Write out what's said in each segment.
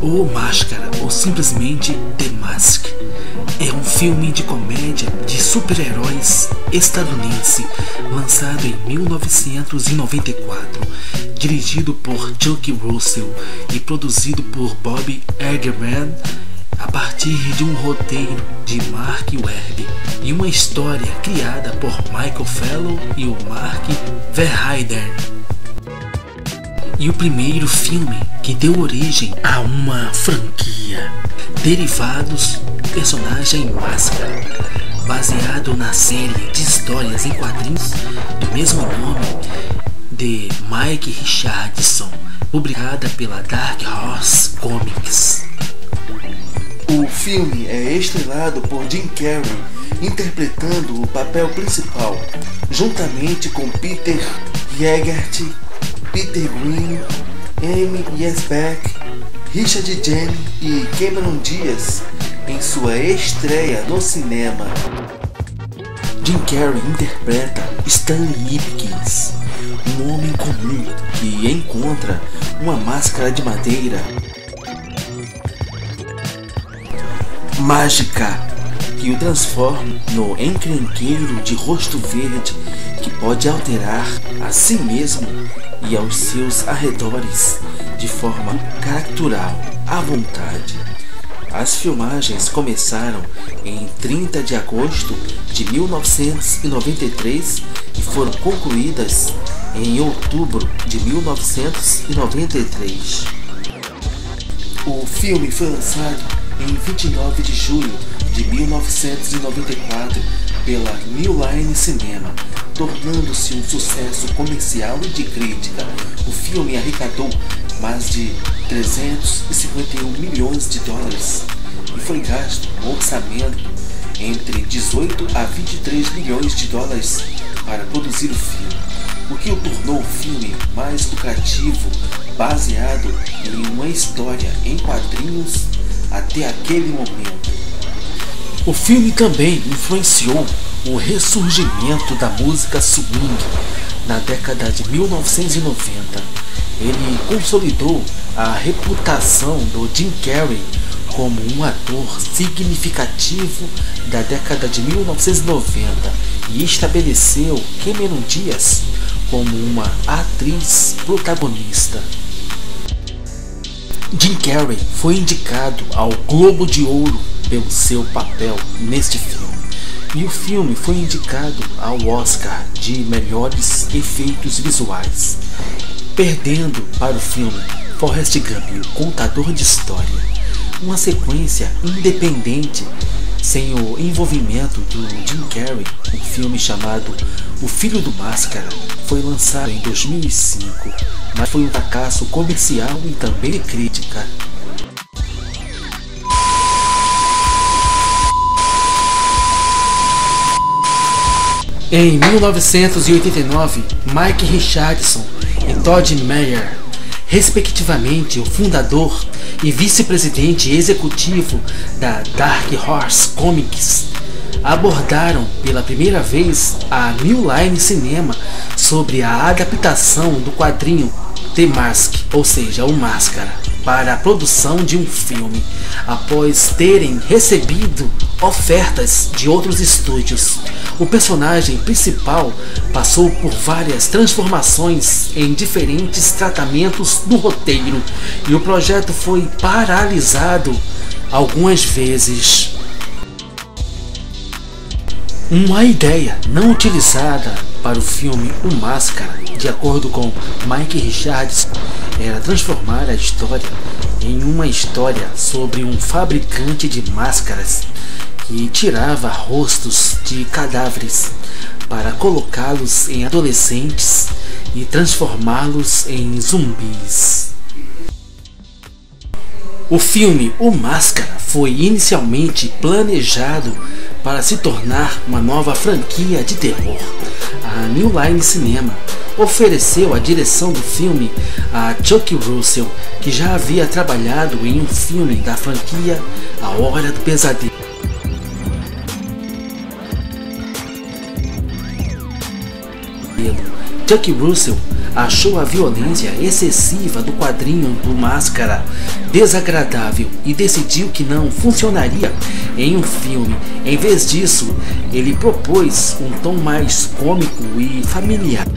O Máscara, ou simplesmente The Mask, é um filme de comédia de super-heróis estadunidense lançado em 1994, dirigido por Chuck Russell e produzido por Bob Eggman a partir de um roteiro de Mark Webb e uma história criada por Michael Fellow e o Mark Verheiden. E o primeiro filme que deu origem a uma franquia, derivados do personagem Máscara, baseado na série de histórias em quadrinhos do mesmo nome de Mike Richardson, publicada pela Dark Horse Comics. O filme é estrelado por Jim Carrey, interpretando o papel principal, juntamente com Peter Yeaghert, Peter Green, Amy Yesbeck, Richard Jane e Cameron Diaz em sua estreia no cinema. Jim Carrey interpreta Stanley Ipkiss, um homem comum que encontra uma máscara de madeira mágica que o transforma no encrenqueiro de rosto verde que pode alterar a si mesmo e aos seus arredores de forma caricatural à vontade. As filmagens começaram em 30 de agosto de 1993 e foram concluídas em outubro de 1993. O filme foi lançado em 29 de julho de 1994 pela New Line Cinema, tornando-se um sucesso comercial e de crítica. O filme arrecadou mais de 351 milhões de dólares e foi gasto um orçamento entre 18 a 23 milhões de dólares para produzir o filme, o que o tornou o filme mais lucrativo, baseado em uma história em quadrinhos até aquele momento. O filme também influenciou o ressurgimento da música swing na década de 1990. Ele consolidou a reputação do Jim Carrey como um ator significativo da década de 1990 e estabeleceu Cameron Diaz como uma atriz protagonista. Jim Carrey foi indicado ao Globo de Ouro pelo seu papel neste filme, e o filme foi indicado ao Oscar de melhores efeitos visuais, perdendo para o filme Forrest Gump, o contador de história, uma sequência independente sem o envolvimento do Jim Carrey. Um filme chamado O Filho do Máscara foi lançado em 2005, mas foi um fracasso comercial e também de crítica. Em 1989, Mike Richardson e Todd Meyer, respectivamente o fundador e vice-presidente executivo da Dark Horse Comics, abordaram pela primeira vez a New Line Cinema sobre a adaptação do quadrinho The Mask, ou seja, o Máscara, para a produção de um filme, após terem recebido ofertas de outros estúdios. O personagem principal passou por várias transformações em diferentes tratamentos no roteiro e o projeto foi paralisado algumas vezes. Uma ideia não utilizada para o filme O Máscara, de acordo com Mike Richardson, era transformar a história em uma história sobre um fabricante de máscaras que tirava rostos de cadáveres para colocá-los em adolescentes e transformá-los em zumbis. O filme O Máscara foi inicialmente planejado para se tornar uma nova franquia de terror. A New Line Cinema ofereceu a direção do filme a Chuck Russell, que já havia trabalhado em um filme da franquia A Hora do Pesadelo. Chuck Russell achou a violência excessiva do quadrinho do Máscara desagradável e decidiu que não funcionaria em um filme. Em vez disso, ele propôs um tom mais cômico e familiar.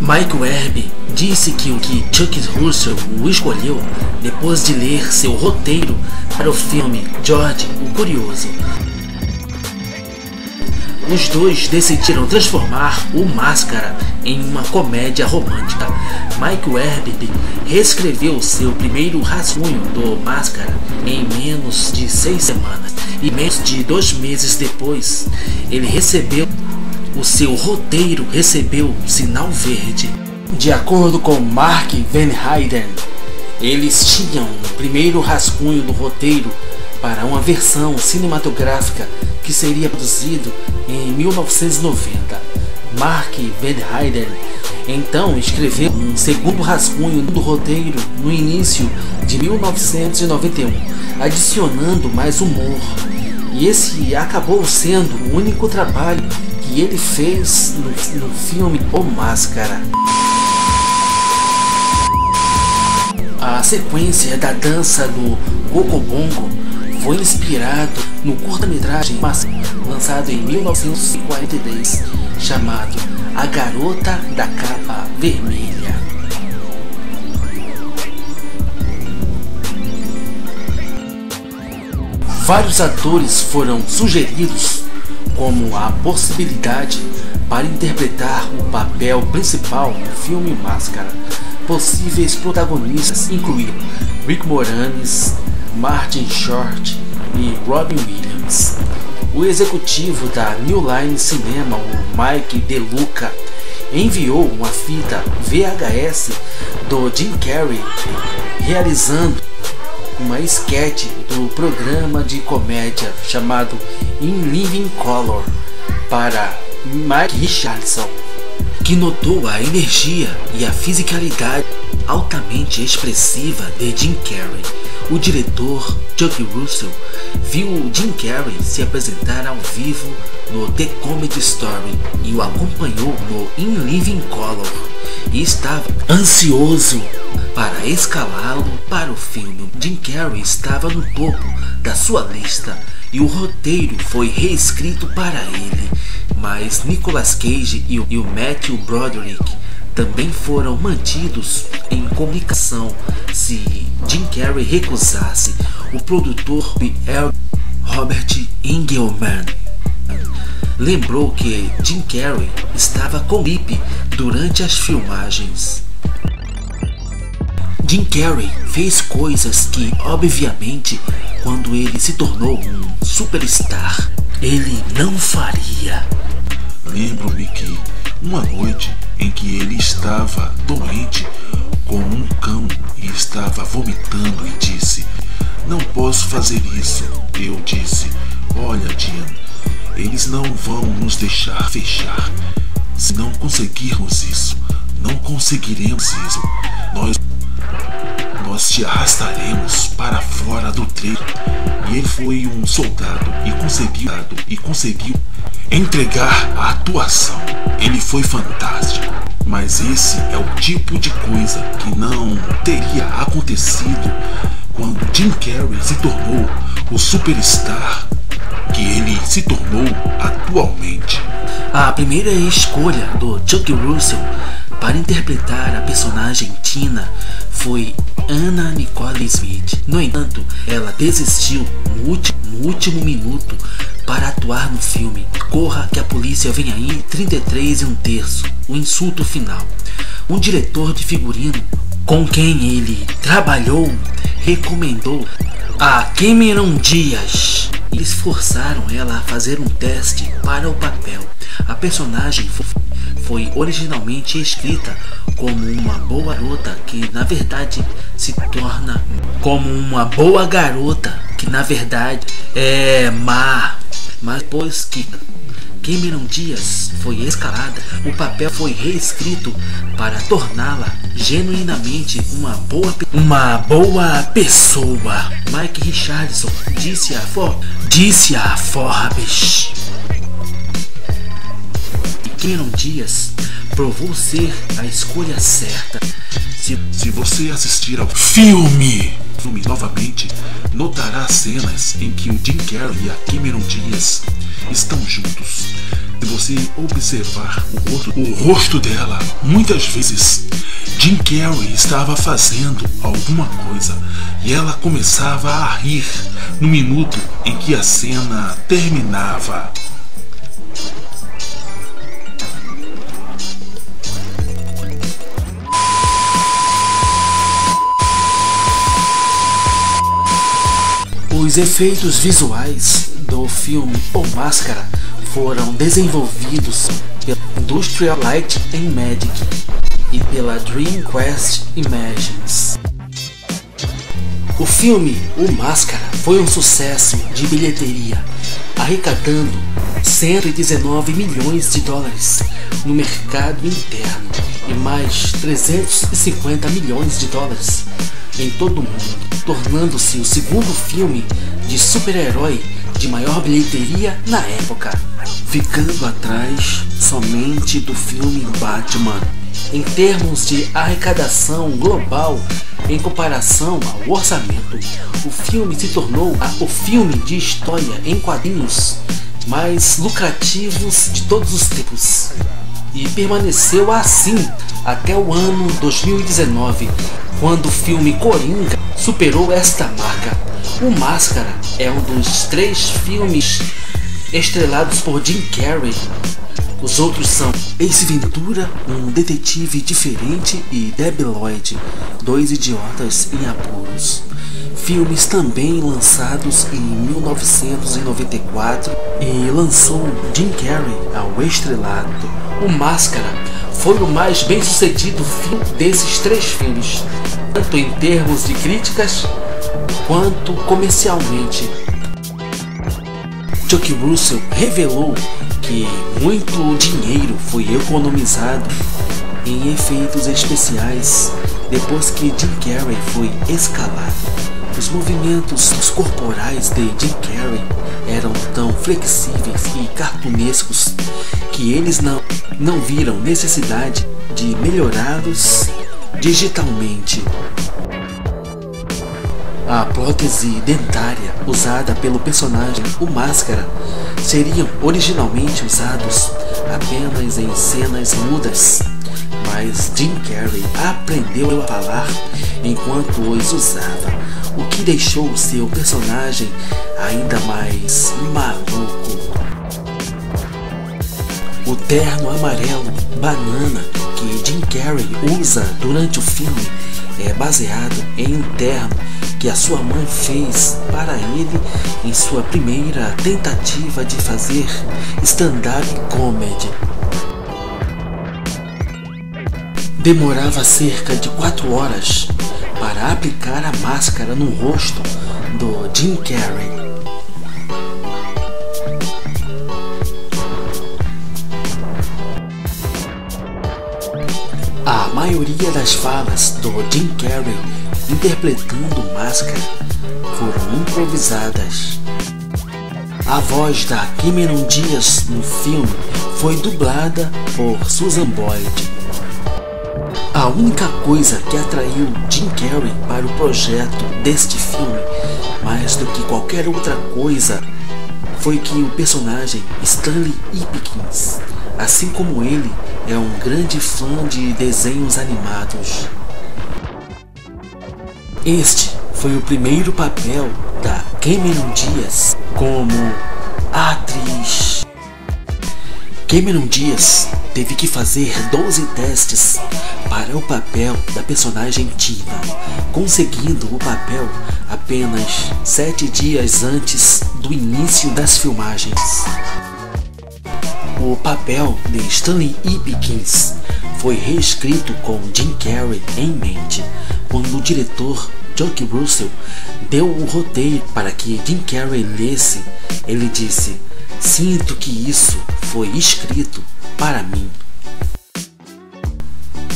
Mike Werb disse que Chuck Russell o escolheu depois de ler seu roteiro para o filme George o Curioso. Os dois decidiram transformar o Máscara em uma comédia romântica. Mike Werb reescreveu seu primeiro rascunho do Máscara em menos de 6 semanas e menos de 2 meses depois ele recebeu o seu roteiro recebeu sinal verde. De acordo com Mark Van Hayden, eles tinham o primeiro rascunho do roteiro para uma versão cinematográfica que seria produzido em 1990. Mark Van Hayden então escreveu um segundo rascunho do roteiro no início de 1991, adicionando mais humor, e esse acabou sendo o único trabalho que ele fez no filme O Máscara. A sequência da dança do Gokobongo foi inspirado no curta-metragem lançado em 1943 chamado A Garota da Capa Vermelha. Vários atores foram sugeridos como a possibilidade para interpretar o papel principal no filme Máscara. Possíveis protagonistas incluíram Rick Moranis, Martin Short e Robin Williams. O executivo da New Line Cinema, o Mike DeLuca, enviou uma fita VHS do Jim Carrey realizando uma esquete do programa de comédia chamado In Living Color para Mike Richardson, que notou a energia e a fisicalidade altamente expressiva de Jim Carrey. O diretor Chuck Russell viu Jim Carrey se apresentar ao vivo no The Comedy Story e o acompanhou no In Living Color e estava ansioso para escalá-lo para o filme. Jim Carrey estava no topo da sua lista e o roteiro foi reescrito para ele, mas Nicolas Cage e o Matthew Broderick também foram mantidos em comunicação se Jim Carrey recusasse. O produtor Robert Engelman lembrou que Jim Carrey estava com gripe durante as filmagens. Jim Carrey fez coisas que, obviamente, quando ele se tornou um superstar, ele não faria. Lembro-me que uma noite em que ele estava doente como um cão e estava vomitando e disse: "Não posso fazer isso." Eu disse: "Olha, Jim, eles não vão nos deixar fechar. Se não conseguirmos isso, não conseguiremos isso. Nós te arrastaremos para fora do trailer." E ele foi um soldado e conseguiu entregar a atuação. Ele foi fantástico. Mas esse é o tipo de coisa que não teria acontecido quando Jim Carrey se tornou o superstar que ele se tornou atualmente. A primeira escolha do Chuck Russell para interpretar a personagem Tina foi Anna Nicole Smith. No entanto, ela desistiu no último minuto para atuar no filme Corra que a Polícia Vem Aí 33 1/3, o insulto final. Um diretor de figurino com quem ele trabalhou recomendou a Cameron Diaz. Eles forçaram ela a fazer um teste para o papel. A personagem foi originalmente escrita como uma boa garota que na verdade se torna como uma boa garota que na verdade é má, mas depois que Cameron Diaz foi escalada, o papel foi reescrito para torná-la genuinamente uma boa pessoa. Mike Richardson disse a Forbes. Cameron Diaz provou ser a escolha certa. Se você assistir ao filme novamente, notará cenas em que o Jim Carrey e a Cameron Diaz estão juntos. Se você observar o rosto dela, muitas vezes Jim Carrey estava fazendo alguma coisa e ela começava a rir no minuto em que a cena terminava. Os efeitos visuais do filme O Máscara foram desenvolvidos pela Industrial Light and Magic e pela Dreamcast Images. O filme O Máscara foi um sucesso de bilheteria, arrecadando 119 milhões de dólares no mercado interno e mais 350 milhões de dólares em todo o mundo, tornando-se o segundo filme de super-herói de maior bilheteria na época, ficando atrás somente do filme Batman. Em termos de arrecadação global, em comparação ao orçamento, o filme se tornou o filme de história em quadrinhos mais lucrativos de todos os tempos, e permaneceu assim até o ano 2019, quando o filme Coringa superou esta marca. O Máscara é um dos 3 filmes estrelados por Jim Carrey. Os outros são Ace Ventura, um detetive diferente, e Debi Lloyd, 2 idiotas em apuros. Filmes também lançados em 1994 e lançou Jim Carrey ao estrelado. O Máscara foi o mais bem sucedido filme desses 3 filmes, tanto em termos de críticas quanto comercialmente. Chuck Russell revelou que muito dinheiro foi economizado em efeitos especiais depois que Jim Carrey foi escalado. Os movimentos corporais de Jim Carrey eram tão flexíveis e cartunescos que eles não viram necessidade de melhorá-los digitalmente. A prótese dentária usada pelo personagem O Máscara seriam originalmente usados apenas em cenas mudas, mas Jim Carrey aprendeu a falar enquanto os usava, o que deixou seu personagem ainda mais maluco. O terno amarelo banana que Jim Carrey usa durante o filme é baseado em um terno que a sua mãe fez para ele em sua primeira tentativa de fazer stand-up comedy. Demorava cerca de 4 horas para aplicar a máscara no rosto do Jim Carrey. A maioria das falas do Jim Carrey interpretando Máscara foram improvisadas. A voz da Cameron Diaz no filme foi dublada por Susan Boyd. A única coisa que atraiu Jim Carrey para o projeto deste filme, mais do que qualquer outra coisa, foi que o personagem Stanley Ipkiss, assim como ele, é um grande fã de desenhos animados. Este foi o primeiro papel da Cameron Diaz como atriz. Cameron Diaz teve que fazer 12 testes para o papel da personagem Tina, conseguindo o papel apenas 7 dias antes do início das filmagens. O papel de Stanley Ipkiss foi reescrito com Jim Carrey em mente. Quando o diretor Chuck Russell deu o roteiro para que Jim Carrey lesse, ele disse: "Sinto que isso foi escrito para mim.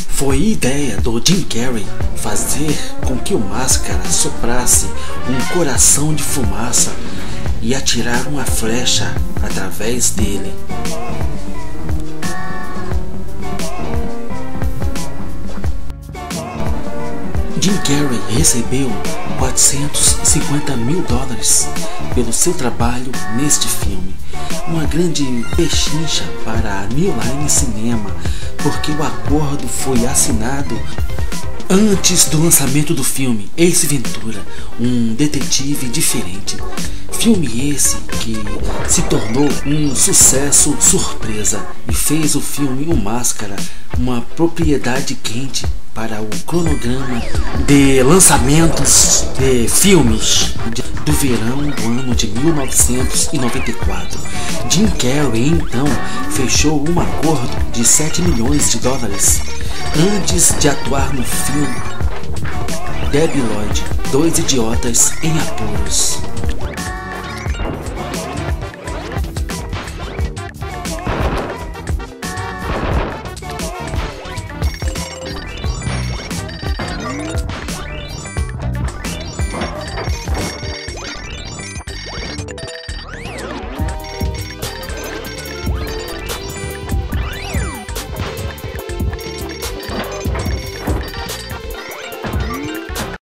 Foi ideia do Jim Carrey fazer com que o Máscara soprasse um coração de fumaça e atirar uma flecha através dele. Jim Carrey recebeu $450 mil pelo seu trabalho neste filme. Uma grande pechincha para a New Line Cinema, porque o acordo foi assinado antes do lançamento do filme Ace Ventura, um detetive diferente. Filme esse que se tornou um sucesso surpresa e fez o filme O Máscara uma propriedade quente para o cronograma de lançamentos de filmes do verão do ano de 1994. Jim Carrey então fechou um acordo de $7 milhões antes de atuar no filme Debi Lloyd, Dois Idiotas em Apuros.